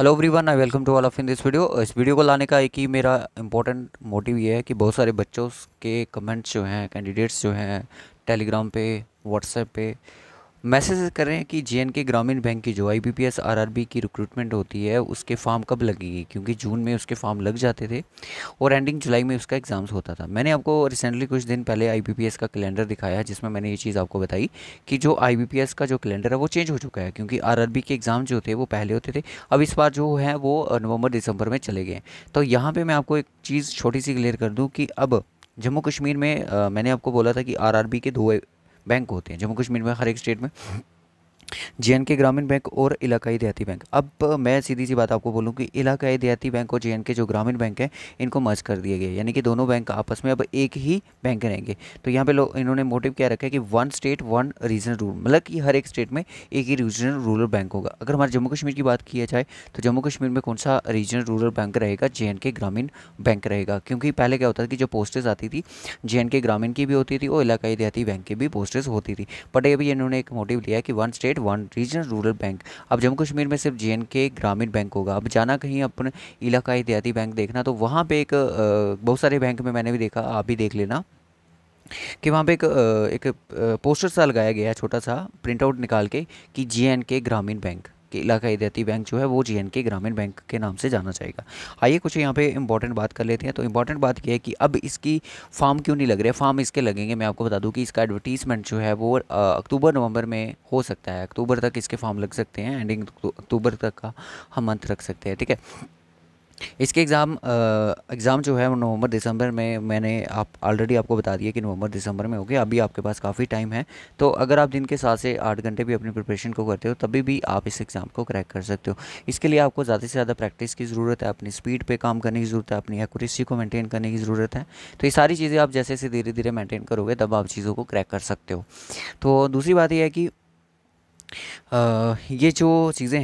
Hello everyone, I welcome to all of in this video. इस video को लाने का एक ही मेरा इंपॉर्टेंट मोटिव ये है कि बहुत सारे बच्चों के कमेंट्स जो हैं, कैंडिडेट्स जो हैं, टेलीग्राम पे, व्हाट्सएप पे मैसेज कर रहे हैं कि जेएनके ग्रामीण बैंक की जो आईबीपीएस आरआरबी की रिक्रूटमेंट होती है उसके फॉर्म कब लगेगी, क्योंकि जून में उसके फॉर्म लग जाते थे और एंडिंग जुलाई में उसका एग्ज़ाम्स होता था। मैंने आपको रिसेंटली कुछ दिन पहले आईबीपीएस का कैलेंडर दिखाया जिसमें मैंने ये चीज़ आपको बताई कि जो आईबीपीएस का जो कैलेंडर है वो चेंज हो चुका है, क्योंकि आरआरबी के एग्ज़ाम जो थे वो पहले होते थे। अब इस बार जो है वो नवंबर दिसंबर में चले गए। तो यहाँ पर मैं आपको एक चीज़ छोटी सी क्लियर कर दूँ कि अब जम्मू कश्मीर में मैंने आपको बोला था कि आरआरबी के दो बैंक होते हैं जम्मू कश्मीर में, हर एक स्टेट में, जेएनके ग्रामीण बैंक और इलाकाई देहाती बैंक। अब मैं सीधी सी बात आपको बोलूं कि इलाकाई देहाती बैंक और जेएनके जो ग्रामीण बैंक है इनको मर्ज कर दिया गया है, यानी कि दोनों बैंक आपस में अब एक ही बैंक रहेंगे। तो यहाँ पे लोग इन्होंने मोटिव क्या रखा है कि one state one regional rule, मतलब कि हर एक स्टेट में एक ही रीजनल रूरल बैंक होगा। अगर हमारे जम्मू कश्मीर की बात की जाए तो जम्मू कश्मीर में कौन सा रीजनल रूरल बैंक रहेगा? जेएनके ग्रामीण बैंक रहेगा। क्योंकि पहले क्या होता था कि जो पोस्टेज आती थी जेएनके ग्रामीण की भी होती थी और इलाकाई देहाती बैंक की भी पोस्टेज होती थी। बट अभी इन्होंने एक मोटिव लिया है कि one state one regional rural bank. अब जम्मू कश्मीर में सिर्फ जेएनके ग्रामीण बैंक होगा। अब जाना कहीं अपने इलाकाई देहाती बैंक देखना, तो वहाँ पे एक बहुत सारे बैंक में मैंने भी देखा, आप भी देख लेना कि वहाँ पे एक पोस्टर सा लगाया गया है, छोटा सा प्रिंट आउट निकाल के, कि जेएनके ग्रामीण बैंक कि इलाकाई देहाती बैंक जो है वो जेएनके ग्रामीण बैंक के नाम से जाना जाएगा। आइए कुछ यहाँ पे इंपॉर्टेंट बात कर लेते हैं। तो इंपॉर्टेंट बात ये है कि अब इसकी फॉर्म क्यों नहीं लग रहे? फॉर्म इसके लगेंगे। मैं आपको बता दूं कि इसका एडवर्टीजमेंट जो है वो अक्टूबर नवंबर में हो सकता है। अक्टूबर तक इसके फॉर्म लग सकते हैं, एंडिंग अक्टूबर तक का हम मंथ रख सकते हैं, ठीक है। इसके एग्ज़ाम जो है वो नवंबर दिसंबर में, मैंने आप ऑलरेडी आपको बता दिया कि नवंबर दिसंबर में हो गया। अभी आपके पास काफ़ी टाइम है। तो अगर आप दिन के 7 से 8 घंटे भी अपनी प्रिपरेशन को करते हो तभी भी आप इस एग्ज़ाम को क्रैक कर सकते हो। इसके लिए आपको ज़्यादा से ज़्यादा प्रैक्टिस की ज़रूरत है, अपनी स्पीड पे काम करने की ज़रूरत है, अपनी एक्यूरेसी को मेंटेन करने की ज़रूरत है। तो ये सारी चीज़ें आप जैसे जैसे धीरे धीरे मेंटेन करोगे तब आप चीज़ों को क्रैक कर सकते हो। तो दूसरी बात यह है कि ये जो चीज़ें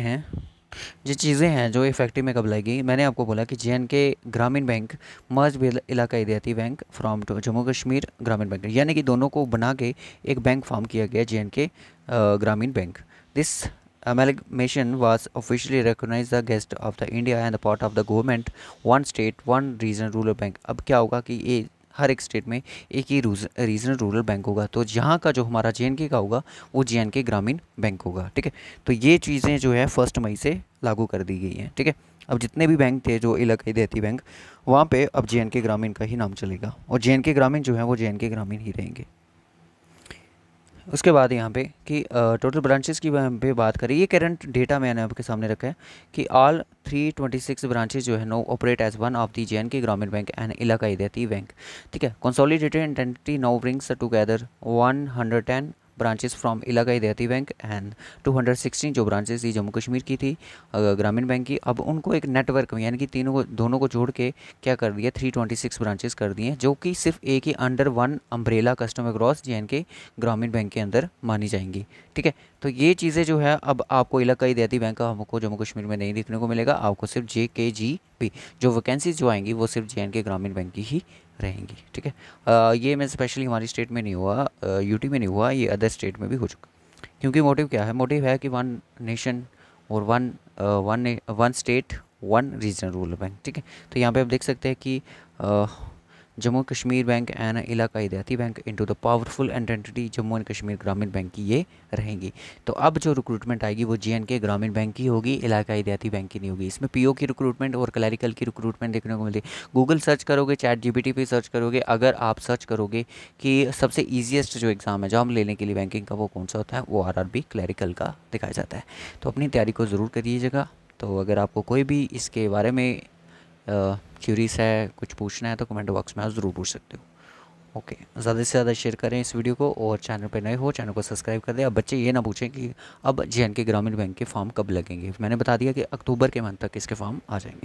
हैं जो इफेक्टिव में कब लाएगी, मैंने आपको बोला कि JNK Grameen bank merge with इलाकाई देहाती bank from to Jammu Kashmir Grameen bank, यानी कि दोनों को बना के एक बैंक फॉर्म किया गया, JNK Grameen bank. This amalgamation was officially recognized the guest of the India and the part of the government, one state one regional rural bank। अब क्या होगा कि ये हर एक स्टेट में एक ही रीजनल रूरल बैंक होगा। तो जहाँ का जो हमारा जेएनके का होगा वो जेएनके ग्रामीण बैंक होगा, ठीक है। तो ये चीज़ें जो है 1 मई से लागू कर दी गई हैं, ठीक है। अब जितने भी बैंक थे जो इलाकाई देहाती बैंक, वहाँ पे अब जेएनके ग्रामीण का ही नाम चलेगा और जेएनके ग्रामीण जो है वो जेएनके ग्रामीण ही रहेंगे। उसके बाद यहाँ पे कि टोटल ब्रांचेस की पे बात करें, ये करंट डेटा मैंने आपके सामने रखा है कि ऑल 326 ब्रांचेस जो है now operate as one of the JNK Grameen bank and Ellaquai देहाती बैंक, ठीक है। Consolidated entity now brings together 110 branches from Ellaquai देहाती बैंक एंड 216 जो ब्रांचेस थी जम्मू कश्मीर की थी ग्रामीण बैंक की। अब उनको एक नेटवर्क में, यानी कि दोनों को जोड़ के क्या कर दिया, 326 ब्रांचेस कर दिए, जो कि सिर्फ एक ही under one umbrella customer cross JNK Grameen bank के अंदर मानी जाएंगी, ठीक है। तो ये चीज़ें जो है अब आपको इलाकाई देहाती बैंक का हमको जम्मू कश्मीर में नहीं देखने को मिलेगा। आपको सिर्फ JKGB जो वैकेंसीज जो आएंगी वो सिर्फ जेएनके ग्रामीण बैंक की ही रहेंगी, ठीक है। ये मैं स्पेशली हमारी स्टेट में नहीं हुआ, यूटी में नहीं हुआ, ये अदर स्टेट में भी हो चुका। क्योंकि मोटिव क्या है? मोटिव है कि वन नेशन और one state one regional rural bank, ठीक है। तो यहाँ पे आप देख सकते हैं कि जम्मू कश्मीर बैंक एंड इलाकाई देहाती bank into the powerful entity Jammu and Kashmir Grameen bank की ये रहेंगी। तो अब जो रिक्रूटमेंट आएगी वो जेएनके ग्रामीण बैंक की होगी, इलाकाई देहाती बैंक की नहीं होगी। इसमें पीओ की रिक्रूटमेंट और क्लैरिकल की रिक्रूटमेंट देखने को मिलती है। गूगल सर्च करोगे, चैट जीपीटी पे सर्च करोगे, अगर आप सर्च करोगे कि सबसे ईजिएस्ट जो एग्ज़ाम है जॉब लेने के लिए बैंकिंग का वो कौन सा होता है, वो आरआरबी क्लैरिकल का दिखाया जाता है। तो अपनी तैयारी को ज़रूर करिएगा। तो अगर आपको कोई भी इसके बारे में क्यूरीज है, कुछ पूछना है, तो कमेंट बॉक्स में आप ज़रूर पूछ सकते हो। ओके, ज़्यादा से ज़्यादा शेयर करें इस वीडियो को और चैनल पर नए हो चैनल को सब्सक्राइब कर दें। अब बच्चे ये ना पूछें कि अब जेएनके ग्रामीण बैंक के फॉर्म कब लगेंगे। मैंने बता दिया कि अक्टूबर के मंथ तक इसके फॉर्म आ जाएंगे।